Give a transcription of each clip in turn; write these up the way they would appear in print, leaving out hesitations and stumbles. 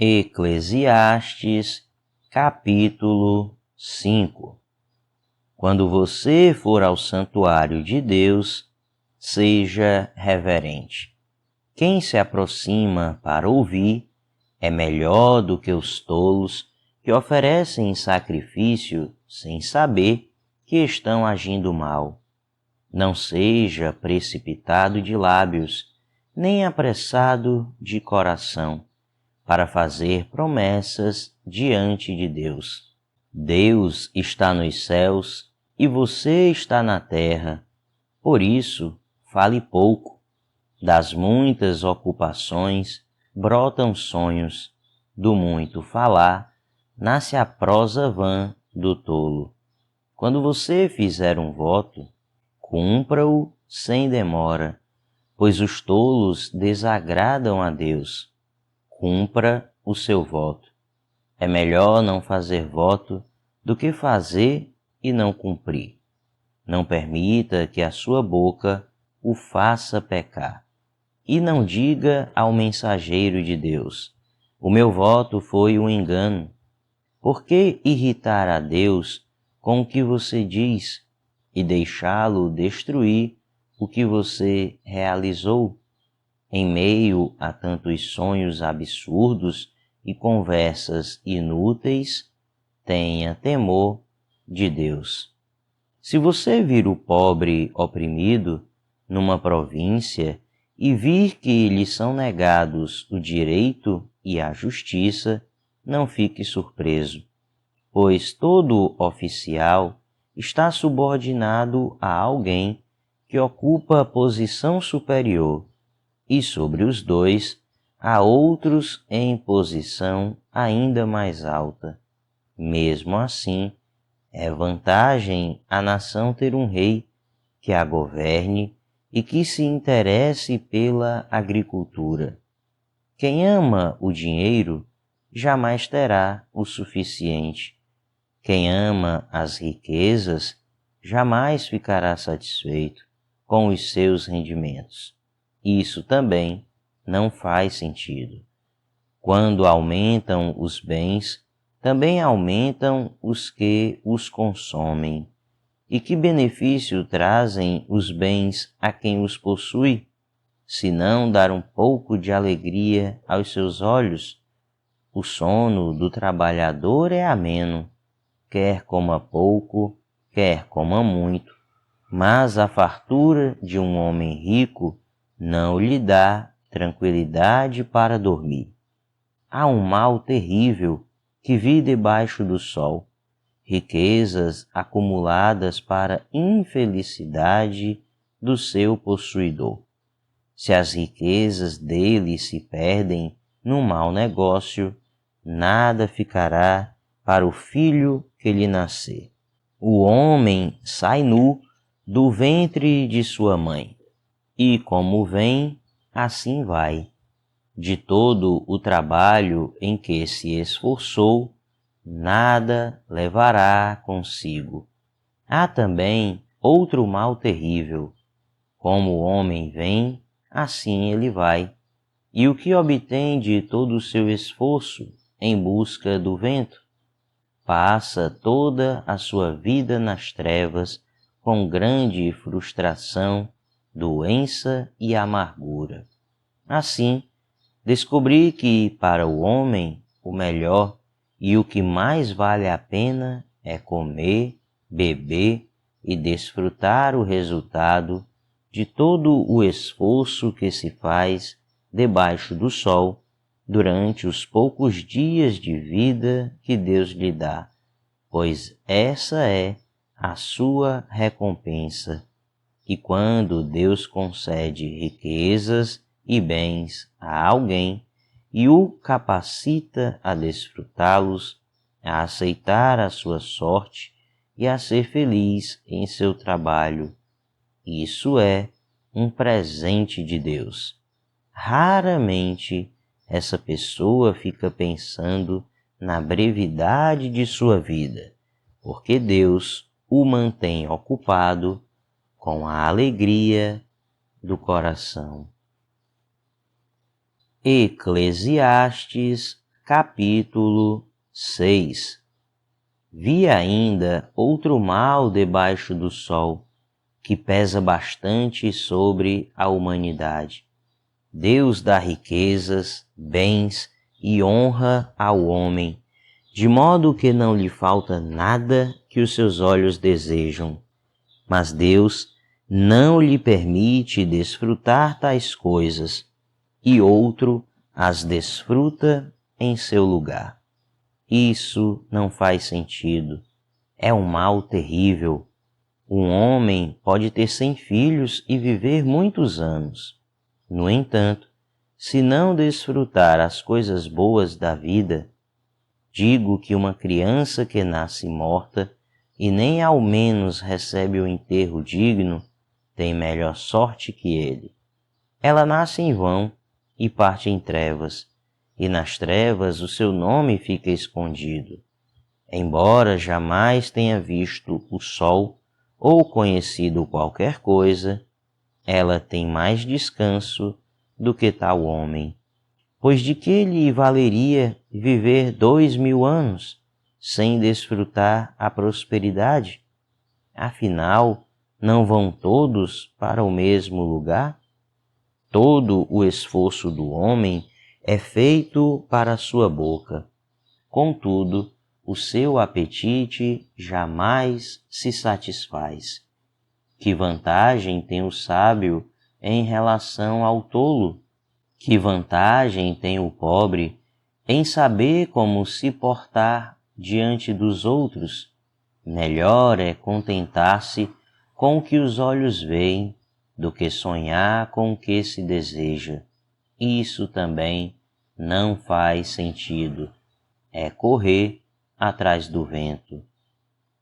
Eclesiastes, capítulo 5. Quando você for ao santuário de Deus, seja reverente. Quem se aproxima para ouvir é melhor do que os tolos que oferecem sacrifício sem saber que estão agindo mal. Não seja precipitado de lábios, nem apressado de coração, para fazer promessas diante de Deus. Deus está nos céus e você está na terra, por isso fale pouco. Das muitas ocupações brotam sonhos, do muito falar nasce a prosa vã do tolo. Quando você fizer um voto, cumpra-o sem demora, pois os tolos desagradam a Deus. Cumpra o seu voto. É melhor não fazer voto do que fazer e não cumprir. Não permita que a sua boca o faça pecar. E não diga ao mensageiro de Deus: o meu voto foi um engano. Por que irritar a Deus com o que você diz e deixá-lo destruir o que você realizou? Em meio a tantos sonhos absurdos e conversas inúteis, tenha temor de Deus. Se você vir o pobre oprimido numa província e vir que lhe são negados o direito e a justiça, não fique surpreso, pois todo oficial está subordinado a alguém que ocupa posição superior, e sobre os dois há outros em posição ainda mais alta. Mesmo assim, é vantagem a nação ter um rei que a governe e que se interesse pela agricultura. Quem ama o dinheiro jamais terá o suficiente. Quem ama as riquezas jamais ficará satisfeito com os seus rendimentos. Isso também não faz sentido. Quando aumentam os bens, também aumentam os que os consomem. E que benefício trazem os bens a quem os possui, se não dar um pouco de alegria aos seus olhos? O sono do trabalhador é ameno, quer coma pouco, quer coma muito, mas a fartura de um homem rico não lhe dá tranquilidade para dormir. Há um mal terrível que vi debaixo do sol, riquezas acumuladas para infelicidade do seu possuidor. Se as riquezas dele se perdem num mau negócio, nada ficará para o filho que lhe nascer. O homem sai nu do ventre de sua mãe, e como vem, assim vai. De todo o trabalho em que se esforçou, nada levará consigo. Há também outro mal terrível. Como o homem vem, assim ele vai. E o que obtém de todo o seu esforço em busca do vento? Passa toda a sua vida nas trevas, com grande frustração, doença e amargura. Assim, descobri que para o homem o melhor e o que mais vale a pena é comer, beber e desfrutar o resultado de todo o esforço que se faz debaixo do sol durante os poucos dias de vida que Deus lhe dá, pois essa é a sua recompensa. E quando Deus concede riquezas e bens a alguém e o capacita a desfrutá-los, a aceitar a sua sorte e a ser feliz em seu trabalho, isso é um presente de Deus. Raramente essa pessoa fica pensando na brevidade de sua vida, porque Deus o mantém ocupado com a alegria do coração. Eclesiastes, Capítulo 6. Vi ainda outro mal debaixo do sol, que pesa bastante sobre a humanidade. Deus dá riquezas, bens e honra ao homem, de modo que não lhe falta nada que os seus olhos desejam. Mas Deus não lhe permite desfrutar tais coisas, e outro as desfruta em seu lugar. Isso não faz sentido. É um mal terrível. Um homem pode ter 100 filhos e viver muitos anos. No entanto, se não desfrutar as coisas boas da vida, digo que uma criança que nasce morta e nem ao menos recebe o enterro digno, tem melhor sorte que ele. Ela nasce em vão e parte em trevas, e nas trevas o seu nome fica escondido. Embora jamais tenha visto o sol ou conhecido qualquer coisa, ela tem mais descanso do que tal homem. Pois de que lhe valeria viver 2000 anos sem desfrutar a prosperidade? Afinal, não vão todos para o mesmo lugar? Todo o esforço do homem é feito para a sua boca. Contudo, o seu apetite jamais se satisfaz. Que vantagem tem o sábio em relação ao tolo? Que vantagem tem o pobre em saber como se portar diante dos outros? Melhor é contentar-se com o que os olhos veem do que sonhar com o que se deseja. Isso também não faz sentido. É correr atrás do vento.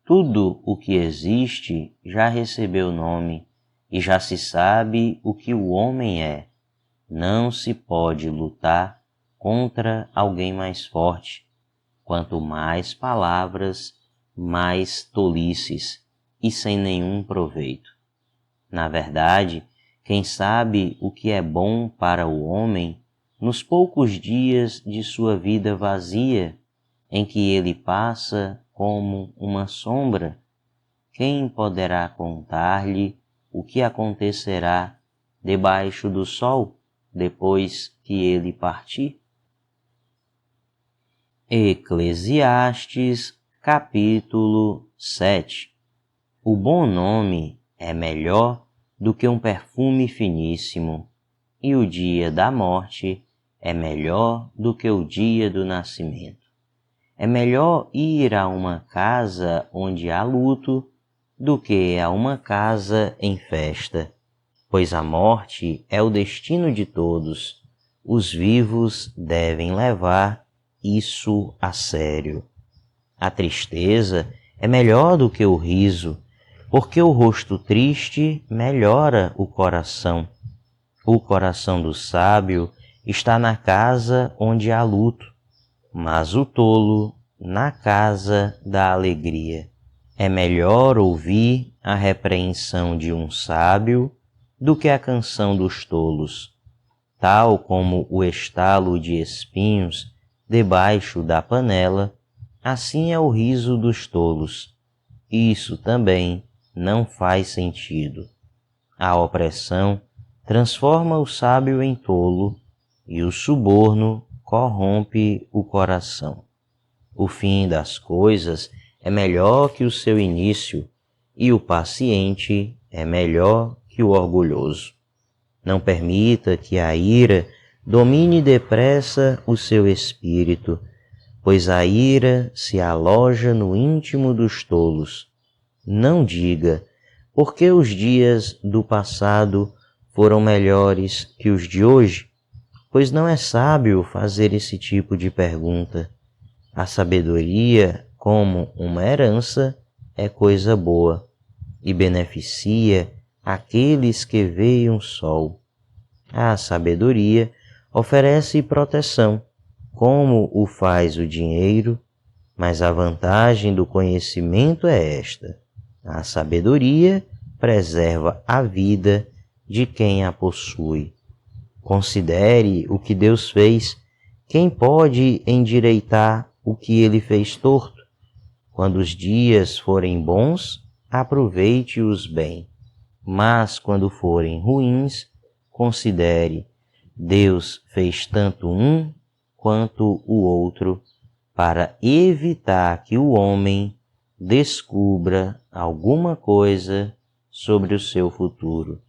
Tudo o que existe já recebeu nome e já se sabe o que o homem é. Não se pode lutar contra alguém mais forte. Quanto mais palavras, mais tolices e sem nenhum proveito. Na verdade, quem sabe o que é bom para o homem, nos poucos dias de sua vida vazia, em que ele passa como uma sombra, quem poderá contar-lhe o que acontecerá debaixo do sol depois que ele partir? Eclesiastes, capítulo 7. O bom nome é melhor do que um perfume finíssimo, e o dia da morte é melhor do que o dia do nascimento. É melhor ir a uma casa onde há luto do que a uma casa em festa, pois a morte é o destino de todos. Os vivos devem levar isso a sério. A tristeza é melhor do que o riso, porque o rosto triste melhora o coração. O coração do sábio está na casa onde há luto, mas o tolo na casa da alegria. É melhor ouvir a repreensão de um sábio do que a canção dos tolos. Tal como o estalo de espinhos debaixo da panela, assim é o riso dos tolos. Isso também não faz sentido. A opressão transforma o sábio em tolo e o suborno corrompe o coração. O fim das coisas é melhor que o seu início, e o paciente é melhor que o orgulhoso. Não permita que a ira domine depressa o seu espírito, pois a ira se aloja no íntimo dos tolos. Não diga, porque os dias do passado foram melhores que os de hoje, pois não é sábio fazer esse tipo de pergunta. A sabedoria, como uma herança, é coisa boa e beneficia aqueles que veem o sol. A sabedoria oferece proteção, como o faz o dinheiro, mas a vantagem do conhecimento é esta: a sabedoria preserva a vida de quem a possui. Considere o que Deus fez Quem pode endireitar o que ele fez torto? Quando os dias forem bons, aproveite-os bem. Mas quando forem ruins, considere: Deus fez tanto um quanto o outro, para evitar que o homem descubra alguma coisa sobre o seu futuro.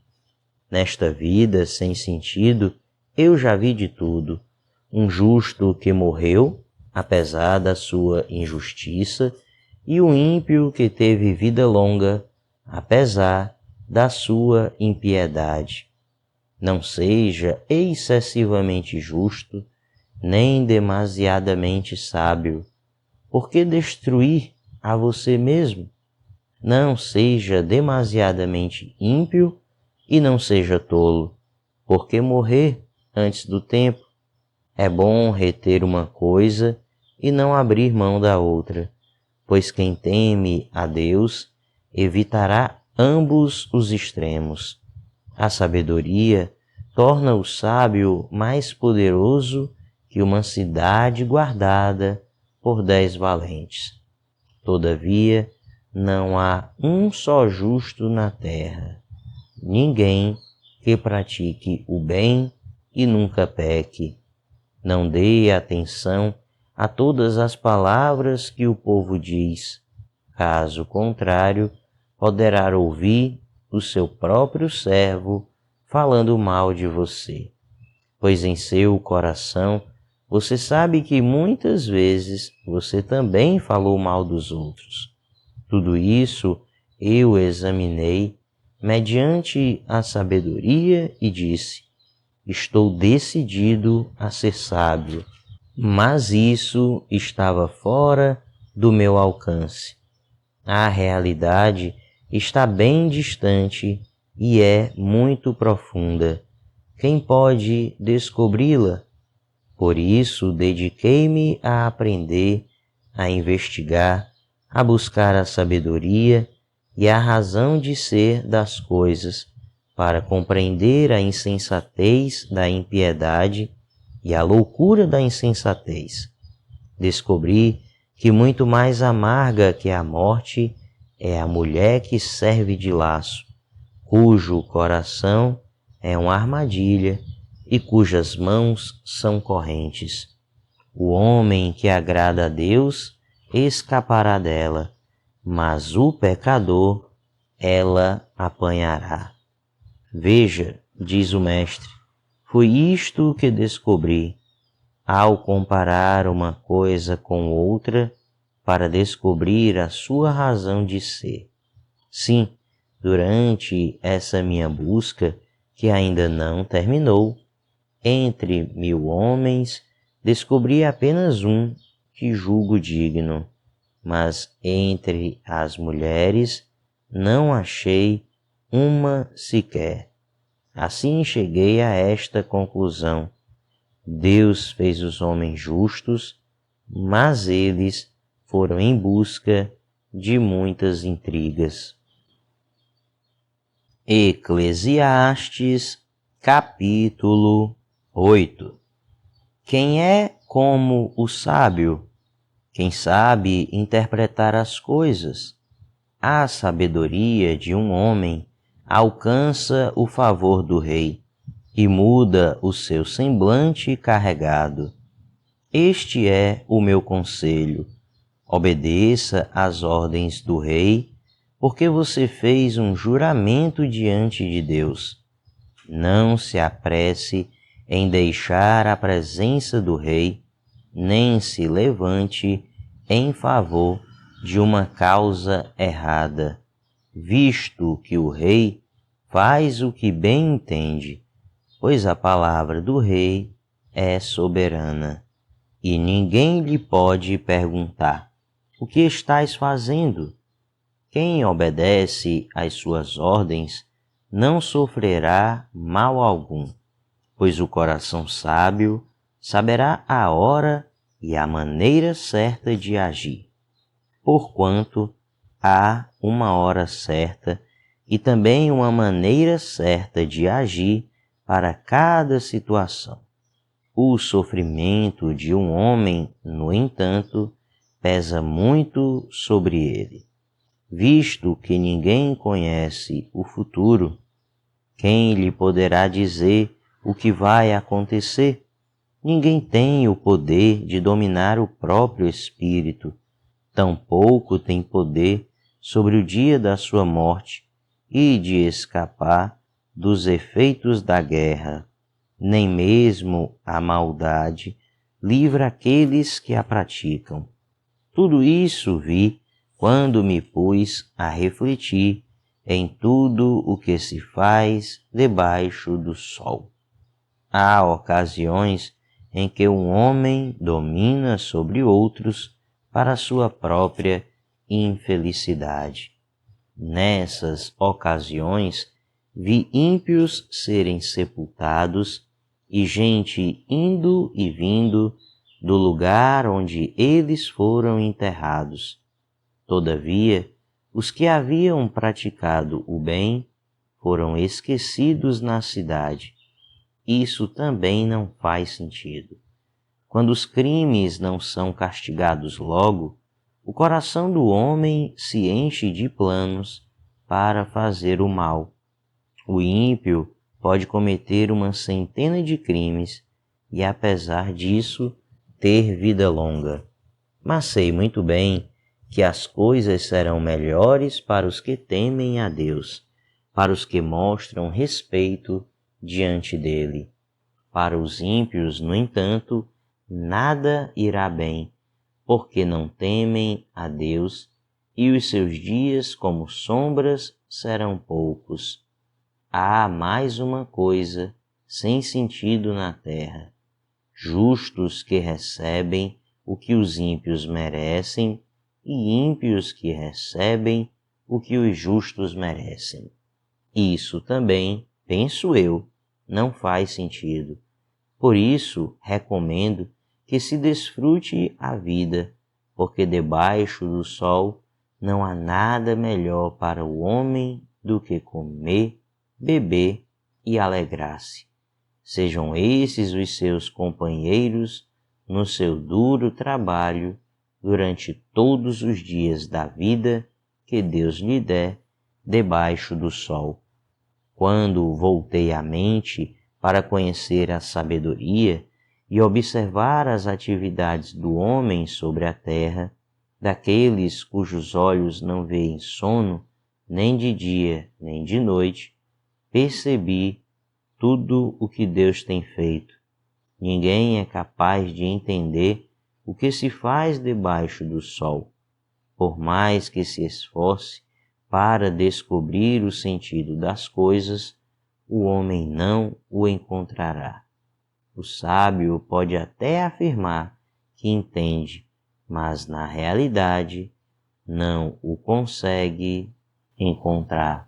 Nesta vida sem sentido, eu já vi de tudo. Um justo que morreu, apesar da sua injustiça, e o ímpio que teve vida longa, apesar da sua impiedade. Não seja excessivamente justo, nem demasiadamente sábio. Por que destruir a você mesmo? Não seja demasiadamente ímpio e não seja tolo. Por que morrer antes do tempo? É bom reter uma coisa e não abrir mão da outra, pois quem teme a Deus evitará ambos os extremos. A sabedoria torna o sábio mais poderoso que uma cidade guardada por 10 valentes. Todavia, não há um só justo na terra, ninguém que pratique o bem e nunca peque. Não dê atenção a todas as palavras que o povo diz. Caso contrário, poderá ouvir o seu próprio servo falando mal de você. Pois em seu coração você sabe que muitas vezes você também falou mal dos outros. Tudo isso eu examinei mediante a sabedoria e disse: estou decidido a ser sábio, mas isso estava fora do meu alcance. A realidade está bem distante e é muito profunda. Quem pode descobri-la? Por isso, dediquei-me a aprender, a investigar, a buscar a sabedoria e a razão de ser das coisas, para compreender a insensatez da impiedade e a loucura da insensatez. Descobri que muito mais amarga que a morte é a mulher que serve de laço, cujo coração é uma armadilha e cujas mãos são correntes. O homem que agrada a Deus escapará dela, mas o pecador ela apanhará. Veja, diz o mestre, foi isto que descobri, ao comparar uma coisa com outra, para descobrir a sua razão de ser. Sim, durante essa minha busca, que ainda não terminou, entre 1000 homens, descobri apenas um que julgo digno, mas entre as mulheres não achei uma sequer. Assim cheguei a esta conclusão: Deus fez os homens justos, mas eles foram em busca de muitas intrigas. Eclesiastes, capítulo 8. Quem é como o sábio? Quem sabe interpretar as coisas? A sabedoria de um homem alcança o favor do rei e muda o seu semblante carregado. Este é o meu conselho: obedeça às ordens do rei, porque você fez um juramento diante de Deus. Não se apresse em deixar a presença do rei, nem se levante em favor de uma causa errada, visto que o rei faz o que bem entende, pois a palavra do rei é soberana, e ninguém lhe pode perguntar: o que estás fazendo? Quem obedece às suas ordens não sofrerá mal algum, pois o coração sábio saberá a hora e a maneira certa de agir. Porquanto há uma hora certa e também uma maneira certa de agir para cada situação. O sofrimento de um homem, no entanto, pesa muito sobre ele. Visto que ninguém conhece o futuro, quem lhe poderá dizer o que vai acontecer? Ninguém tem o poder de dominar o próprio espírito, tampouco tem poder sobre o dia da sua morte e de escapar dos efeitos da guerra. Nem mesmo a maldade livra aqueles que a praticam. Tudo isso vi quando me pus a refletir em tudo o que se faz debaixo do sol. Há ocasiões em que um homem domina sobre outros para sua própria infelicidade. Nessas ocasiões, vi ímpios serem sepultados e gente indo e vindo do lugar onde eles foram enterrados. Todavia, os que haviam praticado o bem foram esquecidos na cidade. Isso também não faz sentido. Quando os crimes não são castigados logo, o coração do homem se enche de planos para fazer o mal. O ímpio pode cometer uma centena de crimes e, apesar disso, ter vida longa. Mas sei muito bem que as coisas serão melhores para os que temem a Deus, para os que mostram respeito diante dele. Para os ímpios, no entanto, nada irá bem, porque não temem a Deus, e os seus dias, como sombras, serão poucos. Há mais uma coisa sem sentido na terra: justos que recebem o que os ímpios merecem e ímpios que recebem o que os justos merecem. Isso também, penso eu, não faz sentido. Por isso, recomendo que se desfrute a vida, porque debaixo do sol não há nada melhor para o homem do que comer, beber e alegrar-se. Sejam esses os seus companheiros no seu duro trabalho durante todos os dias da vida que Deus lhe der debaixo do sol. Quando voltei a mente para conhecer a sabedoria e observar as atividades do homem sobre a terra, daqueles cujos olhos não veem sono, nem de dia nem de noite, percebi tudo o que Deus tem feito. Ninguém é capaz de entender o que se faz debaixo do sol. Por mais que se esforce para descobrir o sentido das coisas, o homem não o encontrará. O sábio pode até afirmar que entende, mas na realidade não o consegue encontrar.